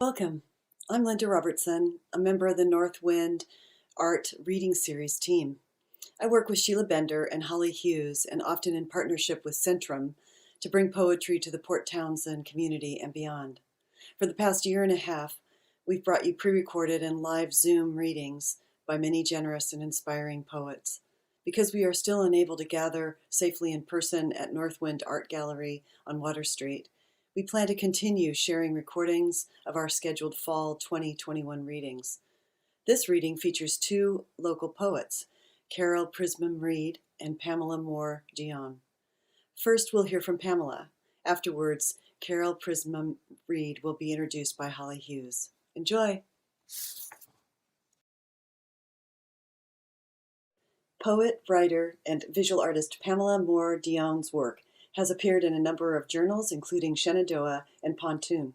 Welcome. I'm Linda Robertson, a member of the Northwind Art Reading Series team. I work with Sheila Bender and Holly Hughes, and often in partnership with Centrum, to bring poetry to the Port Townsend community and beyond. For the past year and a half, we've brought you pre-recorded and live Zoom readings by many generous and inspiring poets. Because we are still unable to gather safely in person at Northwind Art Gallery on Water Street, we plan to continue sharing recordings of our scheduled fall 2021 readings. This reading features two local poets, Prismon-Reed and Pamela Moore Dionne. First, we'll hear from Pamela. Afterwards, Prismon-Reed will be introduced by Holly Hughes. Enjoy! Poet, writer, and visual artist Pamela Moore Dionne's work has appeared in a number of journals, including Shenandoah and Pontoon.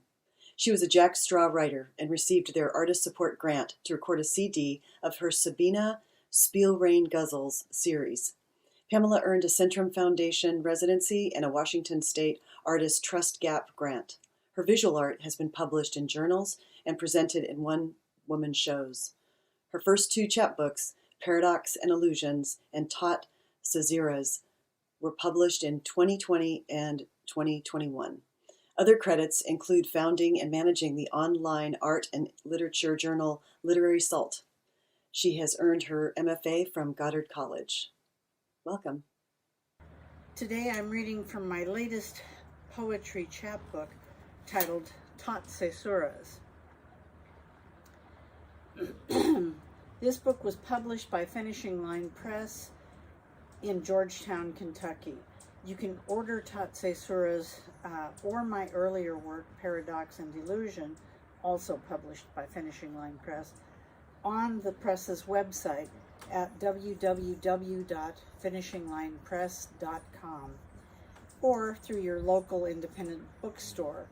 She was a Jack Straw writer and received their artist support grant to record a CD of her Sabina Spielrein Guzzles series. Pamela earned a Centrum Foundation residency and a Washington State Artist Trust Gap grant. Her visual art has been published in journals and presented in one-woman shows. Her first two chapbooks, Paradox and Illusions and Taut Caesuras, were published in 2020 and 2021. Other credits include founding and managing the online art and literature journal Literary Salt. She has earned her MFA from Goddard College. Welcome. Today I'm reading from my latest poetry chapbook titled Taut Caesuras. This book was published by Finishing Line Press in Georgetown, Kentucky. You can order Taut Caesuras or my earlier work, Paradox and Illusion, also published by Finishing Line Press, on the press's website at www.finishinglinepress.com or through your local independent bookstore.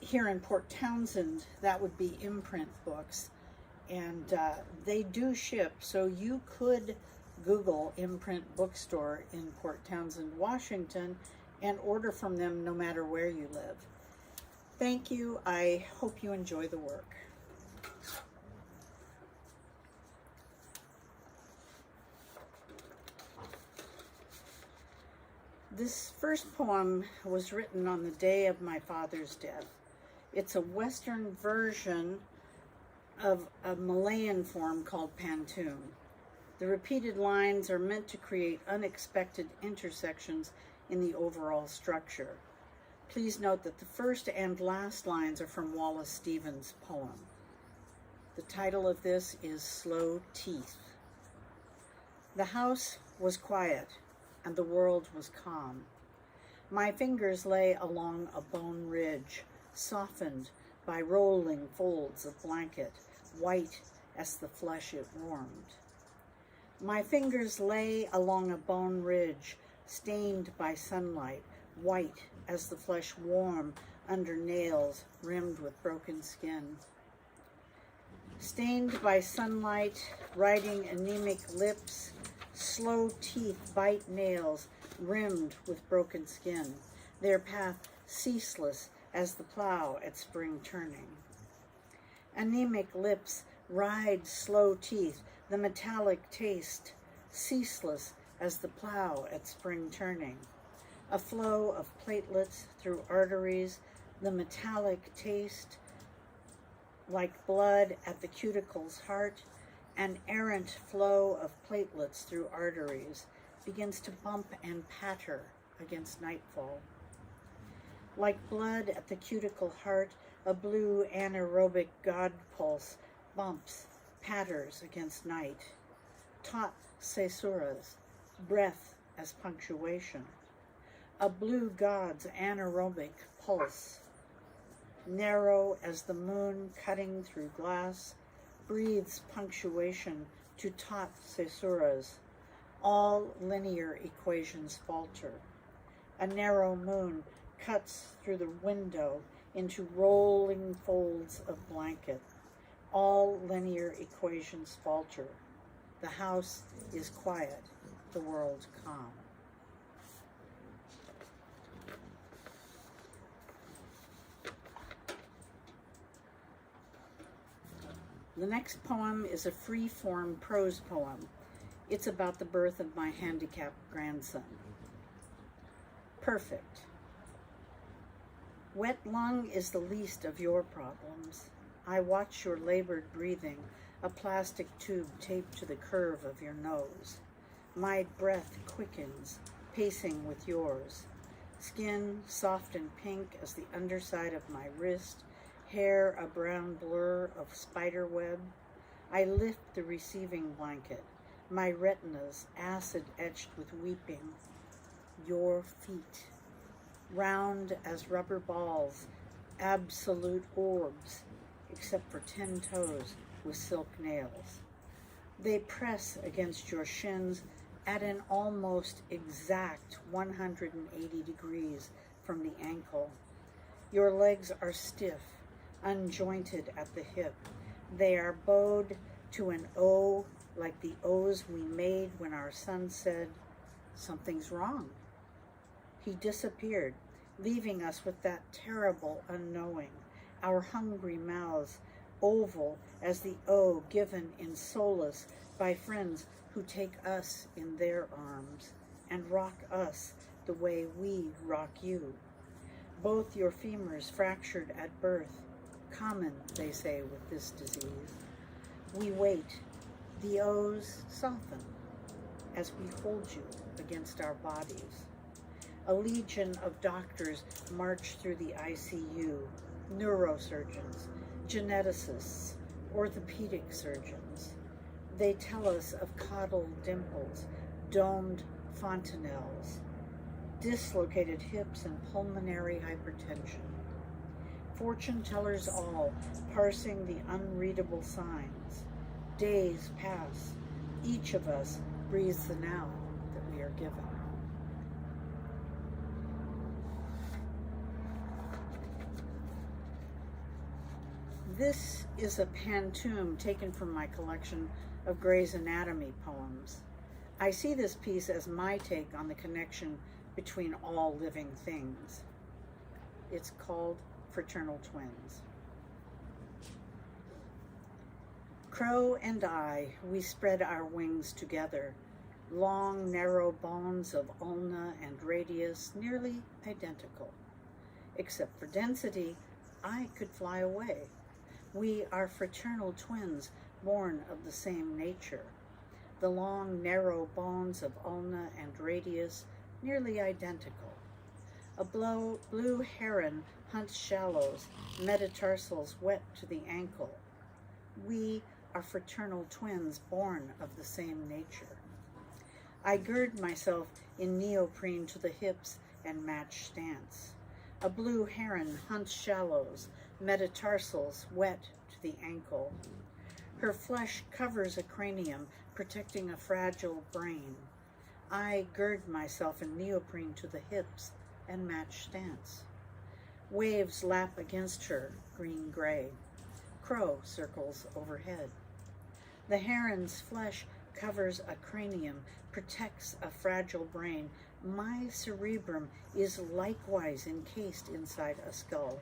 Here in Port Townsend, that would be Imprint Books, and they do ship, so you could Google Imprint Bookstore in Port Townsend, Washington, and order from them no matter where you live. Thank you. I hope you enjoy the work. This first poem was written on the day of my father's death. It's a Western version of a Malayan form called Pontoon. The repeated lines are meant to create unexpected intersections in the overall structure. Please note that the first and last lines are from Wallace Stevens' poem. The title of this is Slow Teeth. The house was quiet and the world was calm. My fingers lay along a bone ridge, softened by rolling folds of blanket, white as the flesh it warmed. My fingers lay along a bone ridge, stained by sunlight, white as the flesh warm under nails rimmed with broken skin. Stained by sunlight, writing anemic lips, slow teeth bite nails rimmed with broken skin, their path ceaseless as the plow at spring turning. Anemic lips ride slow teeth, the metallic taste, ceaseless as the plow at spring turning. A flow of platelets through arteries, the metallic taste, like blood at the cuticle's heart, an errant flow of platelets through arteries begins to bump and patter against nightfall. Like blood at the cuticle heart, a blue anaerobic God pulse bumps, patters against night. Taut Caesuras, breath as punctuation. A blue god's anaerobic pulse. Narrow as the moon cutting through glass, breathes punctuation to Taut Caesuras. All linear equations falter. A narrow moon cuts through the window into rolling folds of blanket. All linear equations falter. The house is quiet, the world calm. The next poem is a free-form prose poem. It's about the birth of my handicapped grandson. Perfect. Wet lung is the least of your problems. I watch your labored breathing, a plastic tube taped to the curve of your nose. My breath quickens, pacing with yours. Skin soft and pink as the underside of my wrist, hair a brown blur of spider web. I lift the receiving blanket, my retinas acid-etched with weeping. Your feet, round as rubber balls, absolute orbs, except for 10 toes with silk nails. They press against your shins at an almost exact 180 degrees from the ankle. Your legs are stiff, unjointed at the hip. They are bowed to an O, like the O's we made when our son said, "Something's wrong." He disappeared, leaving us with that terrible unknowing, our hungry mouths oval as the O given in solace by friends who take us in their arms and rock us the way we rock you. Both your femurs fractured at birth, common, they say, with this disease. We wait. The O's soften as we hold you against our bodies. A legion of doctors march through the ICU, neurosurgeons, geneticists, orthopedic surgeons. They tell us of coddled dimples, domed fontanelles, dislocated hips and pulmonary hypertension. Fortune tellers all, parsing the unreadable signs. Days pass. Each of us breathes the now that we are given. This is a pantoum taken from my collection of Gray's Anatomy poems. I see this piece as my take on the connection between all living things. It's called Fraternal Twins. Crow and I, we spread our wings together, long, narrow bones of ulna and radius nearly identical. Except for density, I could fly away. We are fraternal twins born of the same nature. The long, narrow bones of ulna and radius nearly identical. A blue heron hunts shallows, metatarsals wet to the ankle. We are fraternal twins born of the same nature. I gird myself in neoprene to the hips and match stance. A blue heron hunts shallows, metatarsals wet to the ankle. Her flesh covers a cranium, protecting a fragile brain. I gird myself in neoprene to the hips and match stance. Waves lap against her, green-gray. Crow circles overhead. The heron's flesh covers a cranium, protects a fragile brain. My cerebrum is likewise encased inside a skull.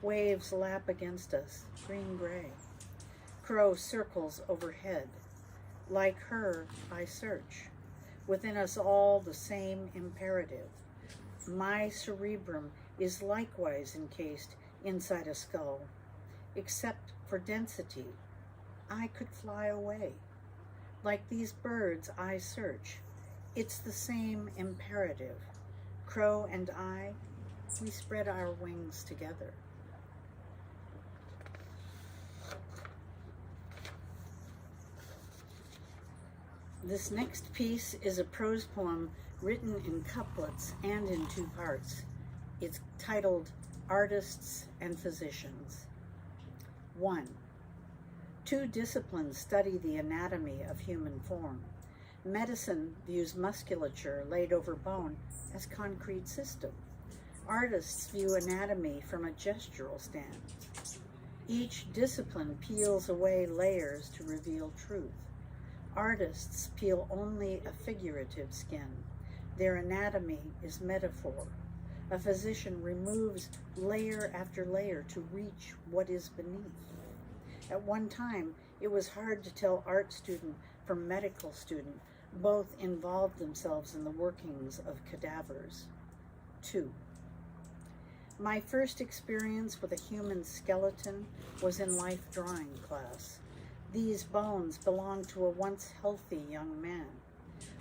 Waves lap against us, green-gray. Crow circles overhead. Like her, I search. Within us all the same imperative. My cerebrum is likewise encased inside a skull. Except for density, I could fly away. Like these birds, I search. It's the same imperative. Crow and I, we spread our wings together. This next piece is a prose poem written in couplets and in 2 parts. It's titled Artists and Physicians. 1. 2 disciplines study the anatomy of human form. Medicine views musculature laid over bone as concrete system. Artists view anatomy from a gestural stance. Each discipline peels away layers to reveal truth. Artists peel only a figurative skin. Their anatomy is metaphor. A physician removes layer after layer to reach what is beneath. At one time, it was hard to tell art student from medical student. Both involved themselves in the workings of cadavers. 2. My first experience with a human skeleton was in life drawing class. These bones belonged to a once healthy young man.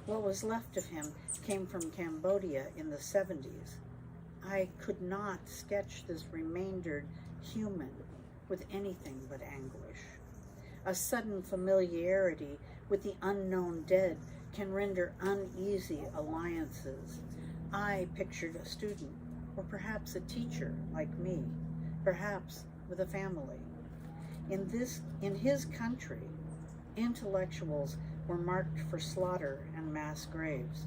What was left of him came from Cambodia in the 70s. I could not sketch this remaindered human with anything but anguish. A sudden familiarity with the unknown dead can render uneasy alliances. I pictured a student, or perhaps a teacher like me, perhaps with a family. In his country, intellectuals were marked for slaughter and mass graves.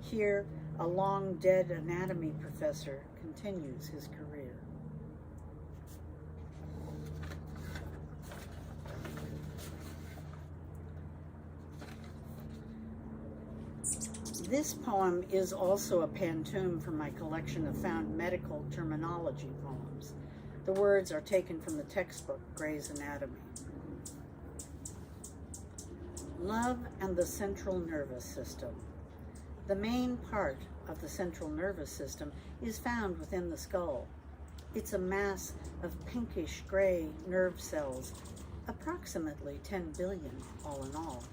Here, a long-dead anatomy professor continues his career. This poem is also a pantoum from my collection of found medical terminology poems. The words are taken from the textbook Gray's Anatomy. Love and the central nervous system. The main part of the central nervous system is found within the skull. It's a mass of pinkish gray nerve cells, approximately 10 billion all in all.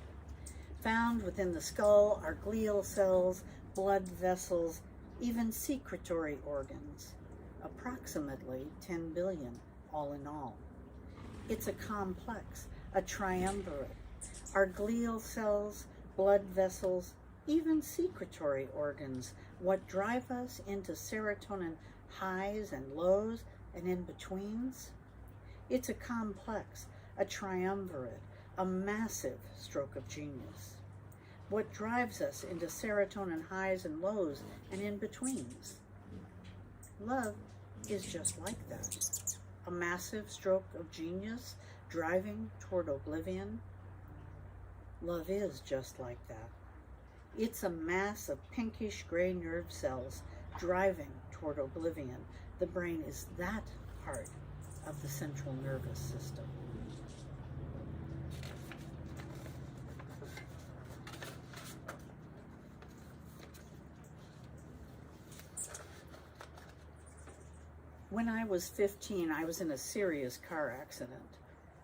Found within the skull are glial cells, blood vessels, even secretory organs, approximately 10 billion all in all. It's a complex, a triumvirate. Our glial cells, blood vessels, even secretory organs, what drive us into serotonin highs and lows and in-betweens? It's a complex, a triumvirate, a massive stroke of genius. What drives us into serotonin highs and lows and in-betweens? Love is just like that. A massive stroke of genius driving toward oblivion. Love is just like that. It's a mass of pinkish gray nerve cells driving toward oblivion. The brain is that part of the central nervous system. When I was 15, I was in a serious car accident.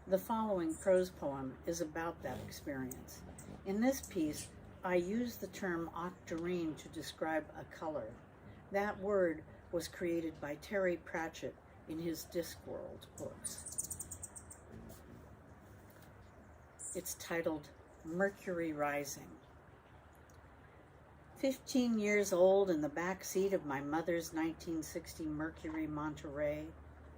The following prose poem is about that experience. In this piece, I use the term octarine to describe a color. That word was created by Terry Pratchett in his Discworld books. It's titled Mercury Rising. 15 years old in the back seat of my mother's 1960 Mercury Monterey,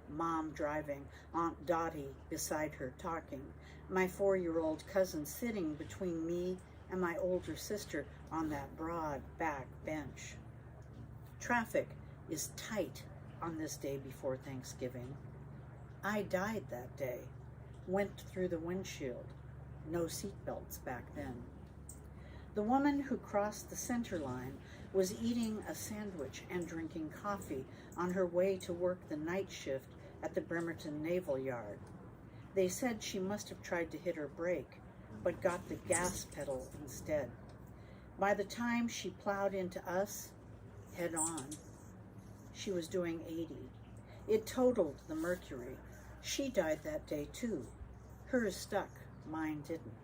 Mom driving, Aunt Dottie beside her talking, my 4-year-old cousin sitting between me and my older sister on that broad back bench. Traffic is tight on this day before Thanksgiving. I died that day, went through the windshield, no seatbelts back then. The woman who crossed the center line was eating a sandwich and drinking coffee on her way to work the night shift at the Bremerton Naval Yard. They said she must have tried to hit her brake, but got the gas pedal instead. By the time she plowed into us, head on, she was doing 80. It totaled the Mercury. She died that day too. Hers stuck, mine didn't.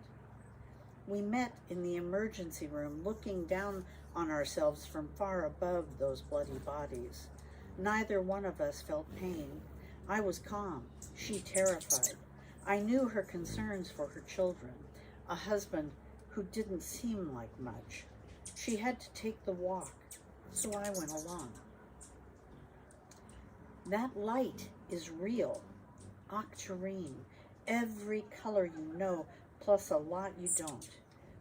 We met in the emergency room, looking down on ourselves from far above those bloody bodies. Neither one of us felt pain. I was calm, she terrified. I knew her concerns for her children, a husband who didn't seem like much. She had to take the walk, so I went along. That light is real, octarine, every color you know, plus a lot you don't.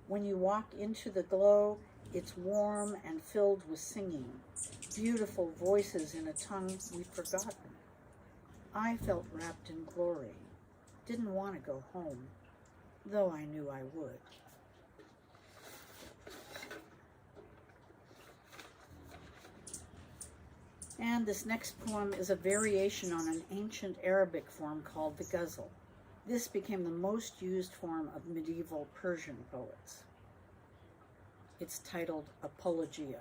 When you walk into the glow, it's warm and filled with singing, beautiful voices in a tongue we've forgotten. I felt wrapped in glory, didn't want to go home, though I knew I would. And this next poem is a variation on an ancient Arabic form called the ghazal. This became the most used form of medieval Persian poets. It's titled Apologia.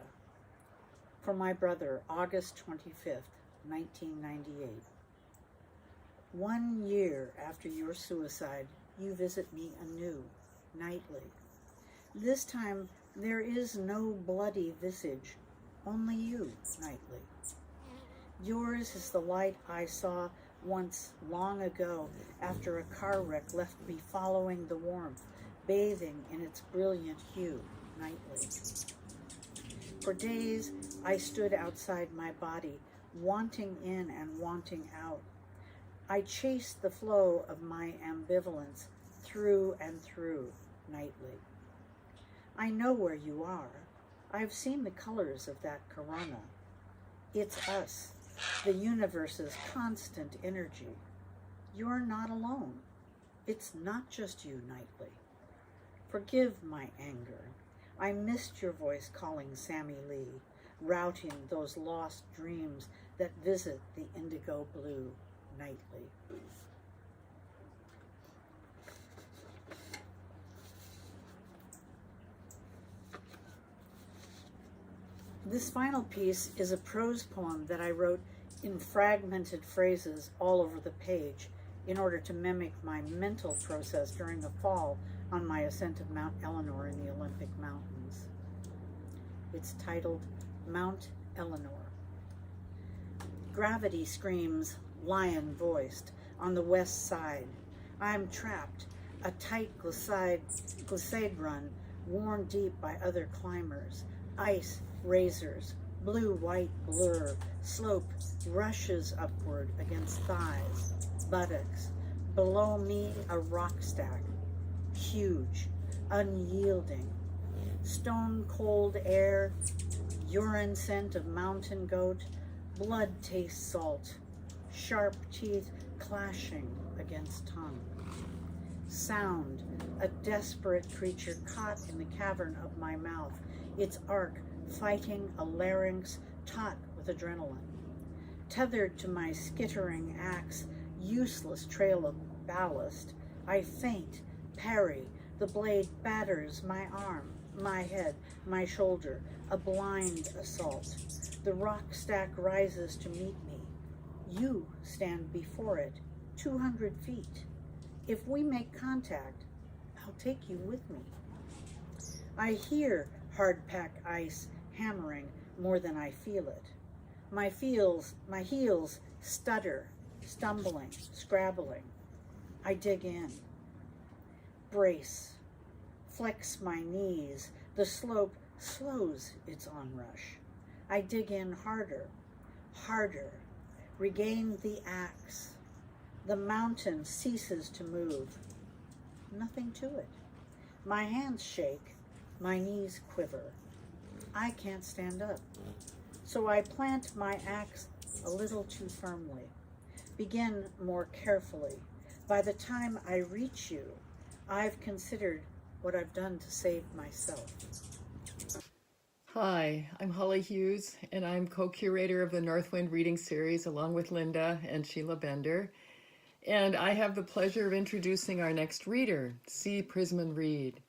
For my brother, August 25th, 1998. 1 year after your suicide, you visit me anew, nightly. This time, there is no bloody visage, only you, nightly. Yours is the light I saw once long ago after a car wreck left me following the warmth, bathing in its brilliant hue, nightly. For days, I stood outside my body, wanting in and wanting out. I chased the flow of my ambivalence through and through, nightly. I know where you are. I've seen the colors of that corona. It's us, the universe's constant energy. You're not alone. It's not just you, nightly. Forgive my anger. I missed your voice calling Sammy Lee, routing those lost dreams that visit the indigo blue, nightly. This final piece is a prose poem that I wrote in fragmented phrases all over the page in order to mimic my mental process during the fall on my ascent of Mount Eleanor in the Olympic Mountains. It's titled Mount Eleanor. Gravity screams, lion-voiced, on the west side. I'm trapped, a tight glissade run, worn deep by other climbers. Ice, razors, blue-white blur, slope rushes upward against thighs, buttocks. Below me, a rock stack, huge, unyielding. Stone-cold air, urine scent of mountain goat, blood taste salt, sharp teeth clashing against tongue. Sound, a desperate creature caught in the cavern of my mouth, its arc fighting a larynx taut with adrenaline. Tethered to my skittering axe, useless trail of ballast, I feint, parry, the blade batters my arm, my head, my shoulder, a blind assault. The rock stack rises to meet me. You stand before it, 200 feet. If we make contact, I'll take you with me. I hear hard-packed ice hammering more than I feel it. My heels stutter, stumbling, scrabbling. I dig in. Brace. Flex my knees. The slope slows its onrush. I dig in harder, harder. Regain the axe. The mountain ceases to move. Nothing to it. My hands shake. My knees quiver. I can't stand up. So I plant my axe a little too firmly. Begin more carefully. By the time I reach you, I've considered what I've done to save myself. Hi, I'm Holly Hughes, and I'm co-curator of the Northwind reading series along with Linda and Sheila Bender. And I have the pleasure of introducing our next reader, C. Prismon-Reed.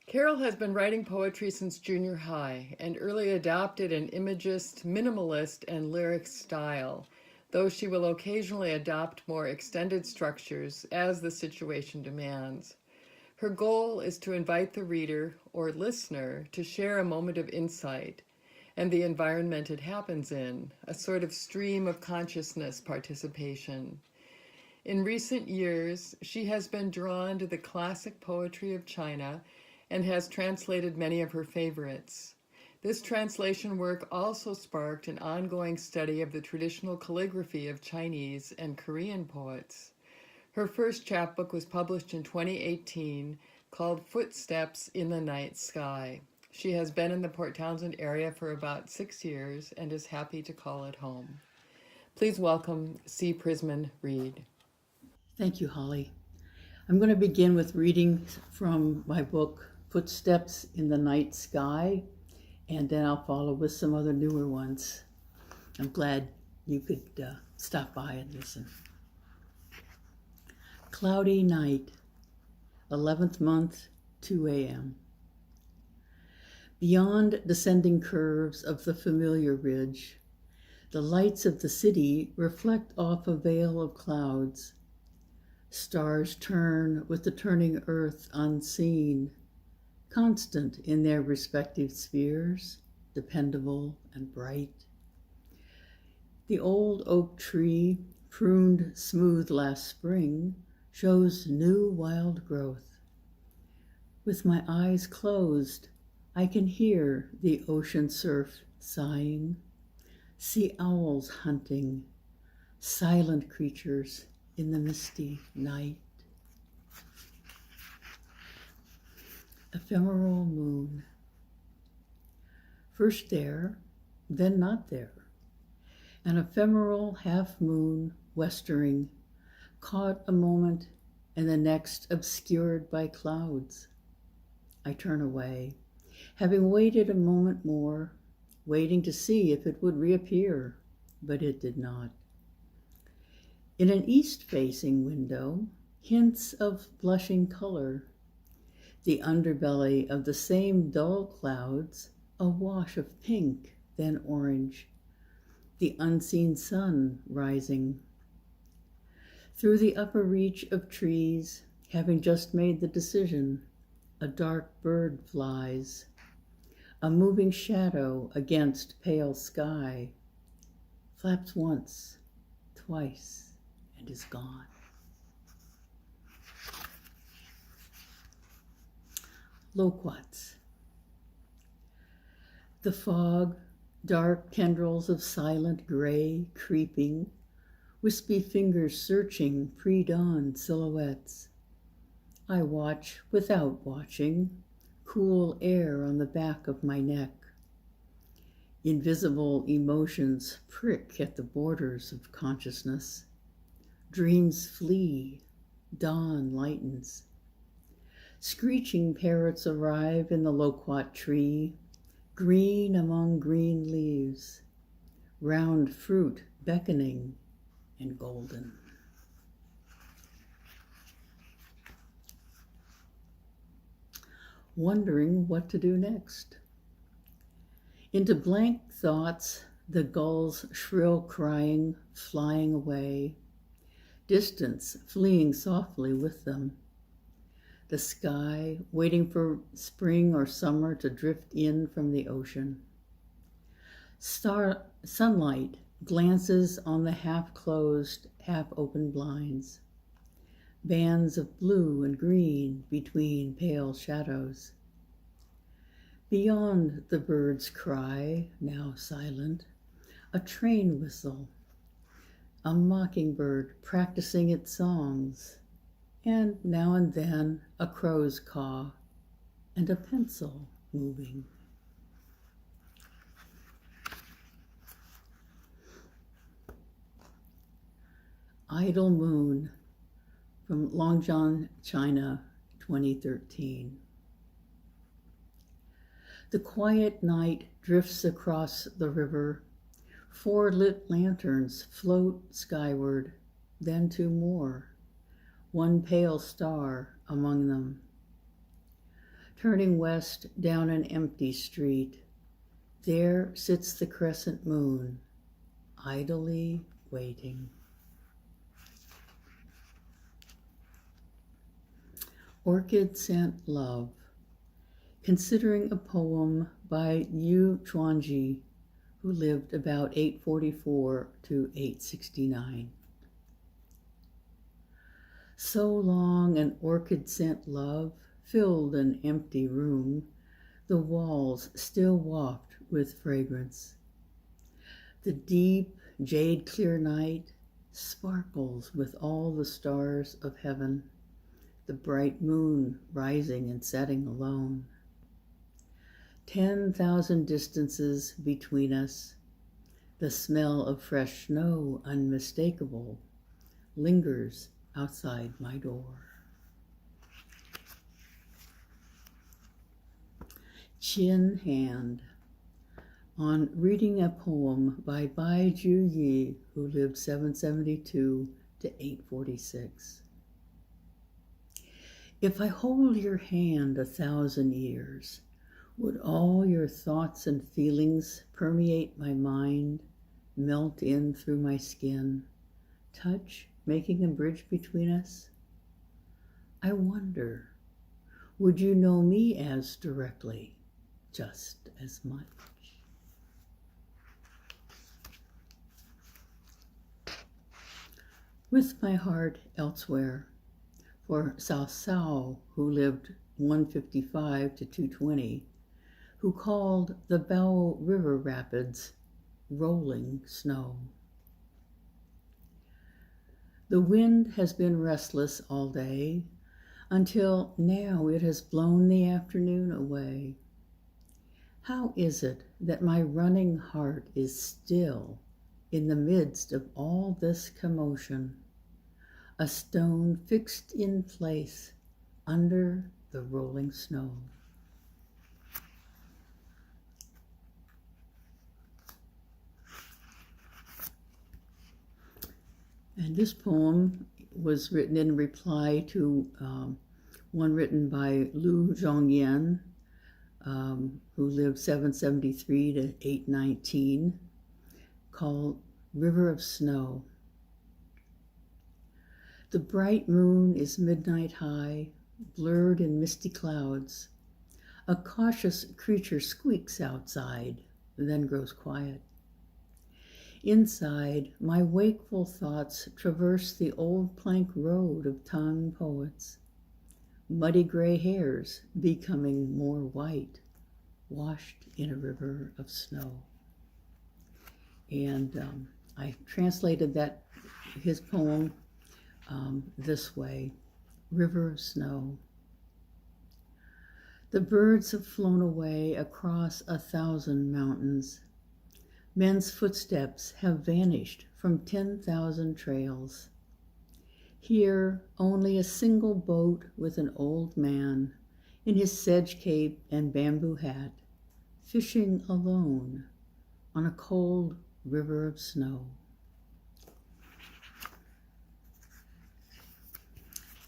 Carol has been writing poetry since junior high and early adopted an imagist, minimalist, and lyric style, though she will occasionally adopt more extended structures as the situation demands. Her goal is to invite the reader or listener to share a moment of insight and the environment it happens in, a sort of stream of consciousness participation. In recent years, she has been drawn to the classic poetry of China and has translated many of her favorites. This translation work also sparked an ongoing study of the traditional calligraphy of Chinese and Korean poets. Her first chapbook was published in 2018 called Footsteps in the Night Sky. She has been in the Port Townsend area for about 6 years and is happy to call it home. Please welcome C. Prismon-Reed. Thank you, Holly. I'm going to begin with reading from my book, Footsteps in the Night Sky, and then I'll follow with some other newer ones. I'm glad you could stop by and listen. Cloudy night, 11th month, 2 a.m. Beyond descending curves of the familiar ridge, the lights of the city reflect off a veil of clouds. Stars turn with the turning earth unseen, constant in their respective spheres, dependable and bright. The old oak tree, pruned smooth last spring, shows new wild growth. With my eyes closed, I can hear the ocean surf sighing, sea owls hunting, silent creatures in the misty night. Ephemeral moon. First there, then not there. An ephemeral half moon westering, caught a moment and the next obscured by clouds. I turn away, having waited a moment more, waiting to see if it would reappear, but it did not. In an east-facing window, hints of blushing color, the underbelly of the same dull clouds, a wash of pink, then orange, the unseen sun rising. Through the upper reach of trees, having just made the decision, a dark bird flies, a moving shadow against pale sky, flaps once, twice, and is gone. Loquats. The fog, dark tendrils of silent gray creeping, wispy fingers searching pre-dawn silhouettes. I watch without watching, cool air on the back of my neck. Invisible emotions prick at the borders of consciousness. Dreams flee, dawn lightens. Screeching parrots arrive in the loquat tree, green among green leaves, round fruit beckoning and golden. Wondering what to do next. Into blank thoughts, the gulls' shrill crying, flying away, distance fleeing softly with them. The sky waiting for spring or summer to drift in from the ocean. Sunlight glances on the half-closed, half-open blinds. Bands of blue and green between pale shadows. Beyond the bird's cry, now silent, a train whistle, a mockingbird practicing its songs, and now and then a crow's caw and a pencil moving. Idle Moon from Longjiang, China, 2013. The quiet night drifts across the river. 4 lit lanterns float skyward, then 2 more, 1 pale star among them. Turning west down an empty street, there sits the crescent moon, idly waiting. Orchid Scent Love, considering a poem by Yu Chuanji, who lived about 844 to 869. So long an orchid scent love filled an empty room, the walls still waft with fragrance. The deep, jade-clear night sparkles with all the stars of heaven, the bright moon rising and setting alone. 10,000 distances between us, the smell of fresh snow unmistakable lingers outside my door. Chin Hand, on reading a poem by Bai Ju Yi, who lived 772 to 846. If I hold your hand 1,000 years, would all your thoughts and feelings permeate my mind, melt in through my skin, touch, making a bridge between us? I wonder, would you know me as directly, just as much? With my heart elsewhere, for Cao Cao, who lived 155 to 220, who called the Bao River rapids rolling snow. The wind has been restless all day, until now it has blown the afternoon away. How is it that my running heart is still in the midst of all this commotion, a stone fixed in place under the rolling snow? And this poem was written in reply to one written by Lu Zhongyan, who lived 773 to 819, called River of Snow. The bright moon is midnight high, blurred in misty clouds. A cautious creature squeaks outside, then grows quiet. Inside, my wakeful thoughts traverse the old plank road of Tang poets, muddy gray hairs becoming more white, washed in a river of snow. And I translated his poem this way: River of Snow. The birds have flown away across 1,000 mountains. Men's footsteps have vanished from 10,000 trails. Here, only a single boat with an old man in his sedge cape and bamboo hat, fishing alone on a cold river of snow.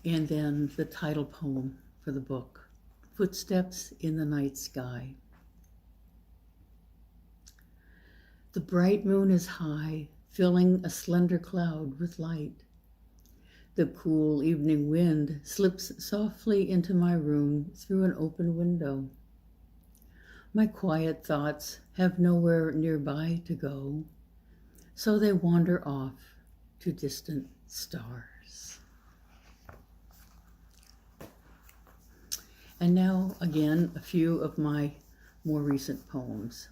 And then the title poem for the book, Footsteps in the Night Sky. The bright moon is high, filling a slender cloud with light. The cool evening wind slips softly into my room through an open window. My quiet thoughts have nowhere nearby to go, so they wander off to distant stars. And now, again, a few of my more recent poems.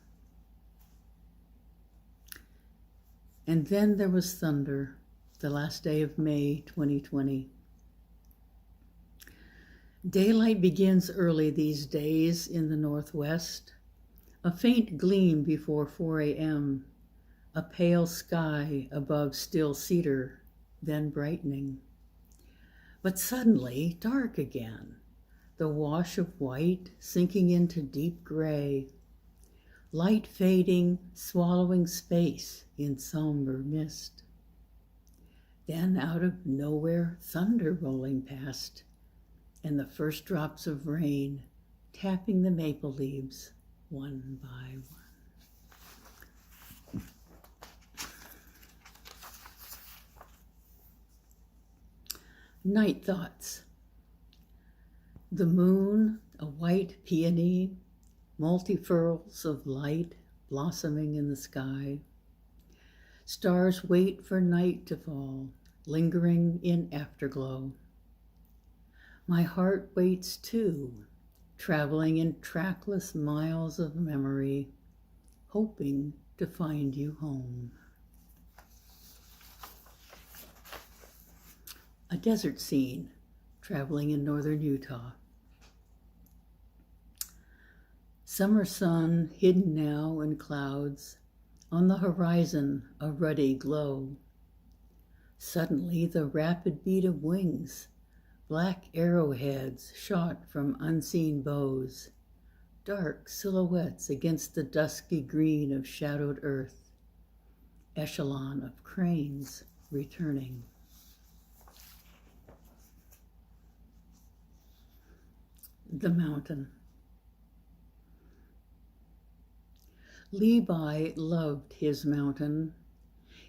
And then there was thunder, the last day of May 2020. Daylight begins early these days in the Northwest, a faint gleam before 4 a.m., a pale sky above still cedar, then brightening. But suddenly dark again, the wash of white sinking into deep gray, light fading, swallowing space in somber mist. Then out of nowhere, thunder rolling past, and the first drops of rain tapping the maple leaves one by one. Night thoughts. The moon, a white peony, multi-furls of light blossoming in the sky. Stars wait for night to fall, lingering in afterglow. My heart waits too, traveling in trackless miles of memory, hoping to find you home. A desert scene, traveling in northern Utah. Summer sun hidden now in clouds, on the horizon a ruddy glow. Suddenly the rapid beat of wings, black arrowheads shot from unseen bows, dark silhouettes against the dusky green of shadowed earth, echelon of cranes returning. The mountain. Levi loved his mountain.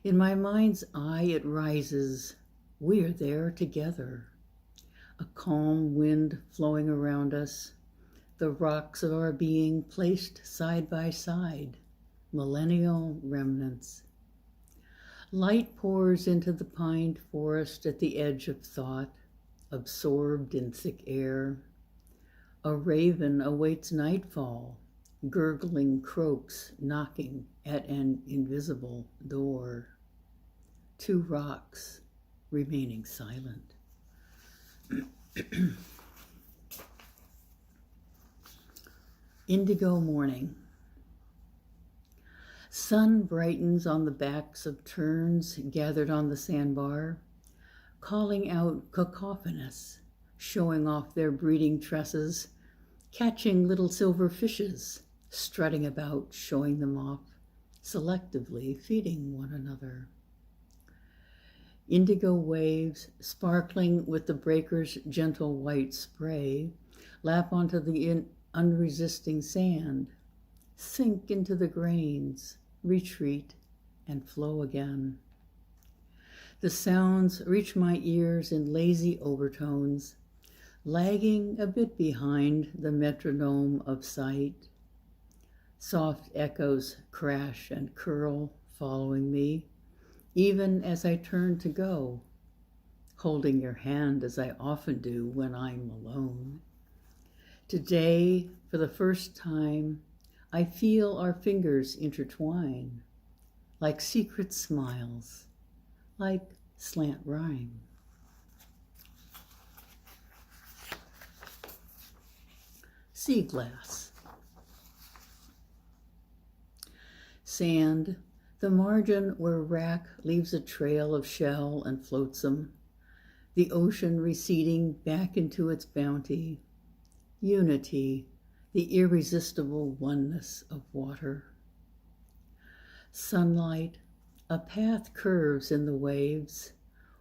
In my mind's eye it rises. We are there together. A calm wind flowing around us. The rocks of our being placed side by side. Millennial remnants. Light pours into the pined forest at the edge of thought, absorbed in thick air. A raven awaits nightfall, gurgling croaks knocking at an invisible door. Two rocks remaining silent. Indigo morning. Sun brightens on the backs of terns gathered on the sandbar, calling out cacophonous, showing off their breeding tresses, catching little silver fishes, strutting about, showing them off, selectively feeding one another. Indigo waves, sparkling with the breaker's gentle white spray, lap onto the unresisting sand, sink into the grains, retreat, and flow again. The sounds reach my ears in lazy overtones, lagging a bit behind the metronome of sight. Soft echoes crash and curl, following me, even as I turn to go, holding your hand as I often do when I'm alone. Today, for the first time, I feel our fingers intertwine, like secret smiles, like slant rhyme. Sea glass. Sand, the margin where wrack leaves a trail of shell and flotsam, the ocean receding back into its bounty, unity, the irresistible oneness of water. Sunlight, a path curves in the waves,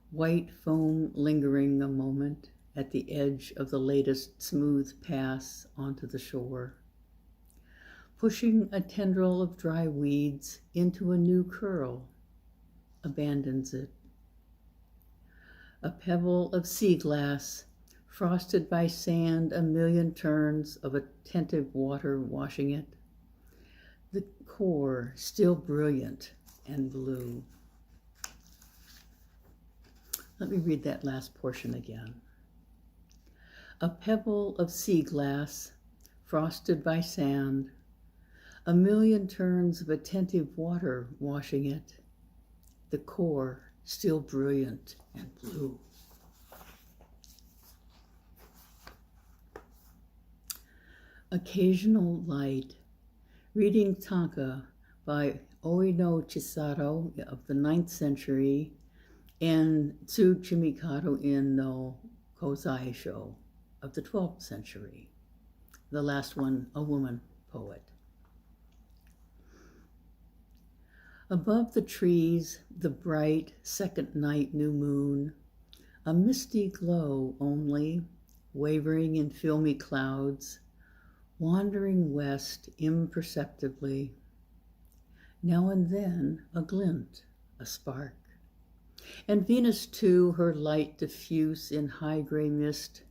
white foam lingering a moment at the edge of the latest smooth pass onto the shore, pushing a tendril of dry weeds into a new curl, abandons it. A pebble of sea glass, frosted by sand, a million turns of attentive water washing it, the core still brilliant and blue. Let me read that last portion again. A pebble of sea glass, frosted by sand, a million turns of attentive water washing it, the core still brilliant and blue. Occasional light, reading Tanka by Oino Chisaro of the 9th century and Tsuchimikado in no Kozai Sho of the 12th century. The last one, a woman poet. Above the trees, the bright second night new moon, a misty glow only, wavering in filmy clouds, wandering west imperceptibly. Now and then a glint, a spark. And Venus too, her light diffuse in high gray mist,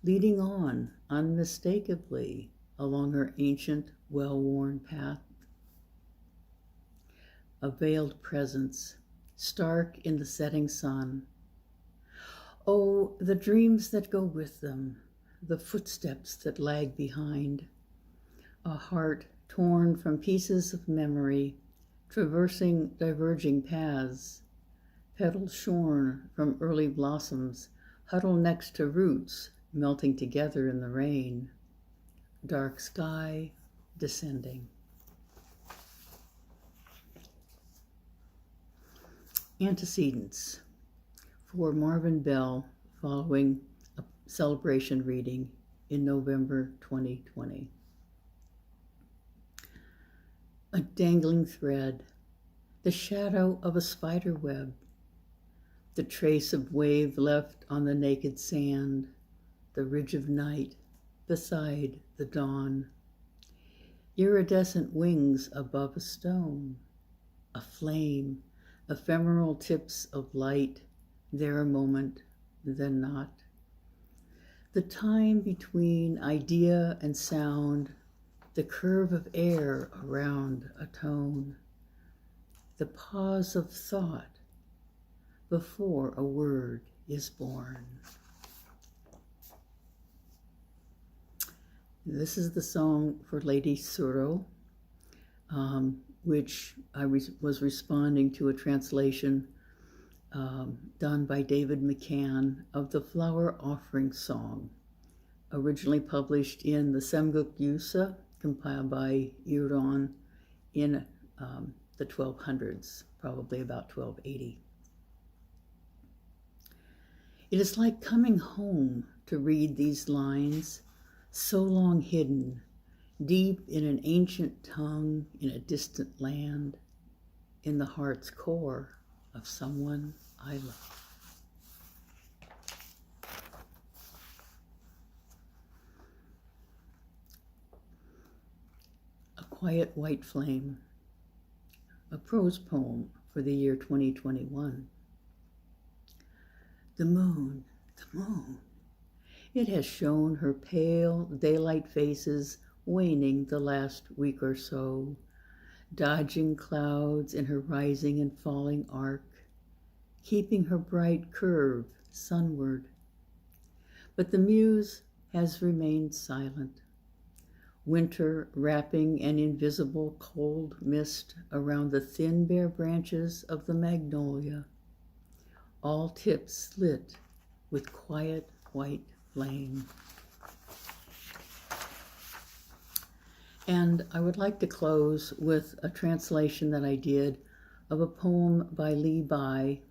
leading on unmistakably along her ancient, well-worn path. A veiled presence, stark in the setting sun. Oh, the dreams that go with them, the footsteps that lag behind. A heart torn from pieces of memory, traversing diverging paths. Petals shorn from early blossoms, huddle next to roots, melting together in the rain. Dark sky descending. Antecedents for Marvin Bell following a celebration reading in November 2020. a dangling thread, the shadow of a spider web, the trace of wave left on the naked sand, the ridge of night beside the dawn, iridescent wings above a stone, a flame, ephemeral tips of light, there a moment, then not. The time between idea and sound, the curve of air around a tone, the pause of thought before a word is born. This is the song for Lady Suro, which I was responding to a translation done by David McCann of the Flower Offering Song, originally published in the Chapbook compiled by Iran in the 1200s, probably about 1280. It is like coming home to read these lines, so long hidden, deep in an ancient tongue, in a distant land, in the heart's core of someone I love. A Quiet White Flame, a prose poem for the year 2021. The moon, it has shown her pale daylight faces waning the last week or so, dodging clouds in her rising and falling arc, keeping her bright curve sunward. But the muse has remained silent, winter wrapping an invisible cold mist around the thin bare branches of the magnolia, all tips lit with quiet white flame. And I would like to close with a translation that I did of a poem by Li Bai,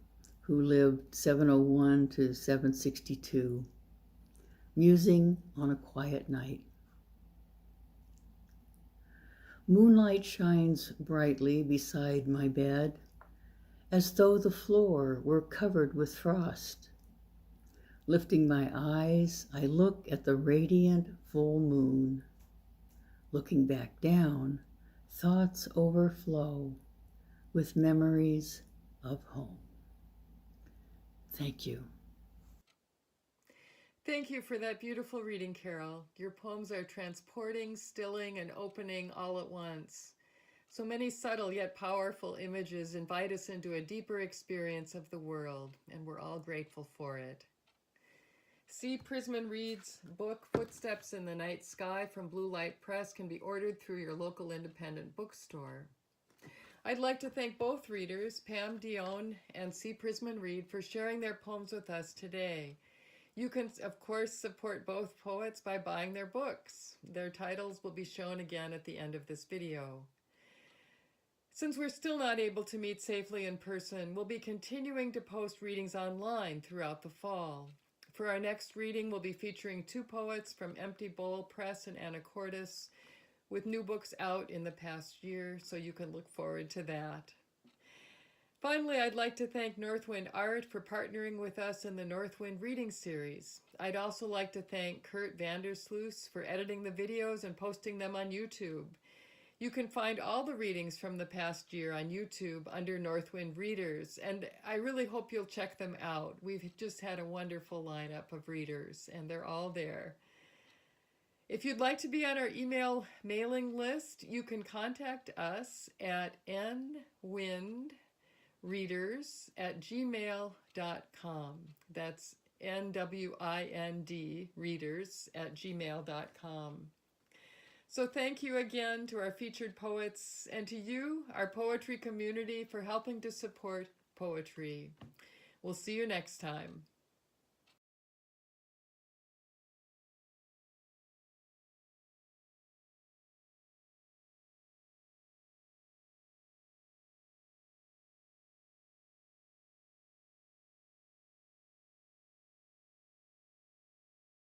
who lived 701 to 762, Musing on a Quiet Night. Moonlight shines brightly beside my bed, as though the floor were covered with frost. Lifting my eyes, I look at the radiant full moon. Looking back down, thoughts overflow with memories of home. Thank you. Thank you for that beautiful reading, Carol. Your poems are transporting, stilling, and opening all at once. So many subtle yet powerful images invite us into a deeper experience of the world, and we're all grateful for it. C. Prismon-Reed's book, Footsteps in the Night Sky from Blue Light Press, can be ordered through your local independent bookstore. I'd like to thank both readers, Pam Dionne and C. Prismon-Reed, for sharing their poems with us today. You can, of course, support both poets by buying their books. Their titles will be shown again at the end of this video. Since we're still not able to meet safely in person, we'll be continuing to post readings online throughout the fall. For our next reading, we'll be featuring two poets from Empty Bowl Press and Anacortes, with new books out in the past year, so you can look forward to that. Finally, I'd like to thank Northwind Art for partnering with us in the Northwind Reading Series. I'd also like to thank Kurt Vandersloos for editing the videos and posting them on YouTube. You can find all the readings from the past year on YouTube under Northwind Readers, and I really hope you'll check them out. We've just had a wonderful lineup of readers, and they're all there. If you'd like to be on our email mailing list, you can contact us at nwindreaders@gmail.com. That's NWIND readers@gmail.com. So thank you again to our featured poets and to you, our poetry community, for helping to support poetry. We'll see you next time.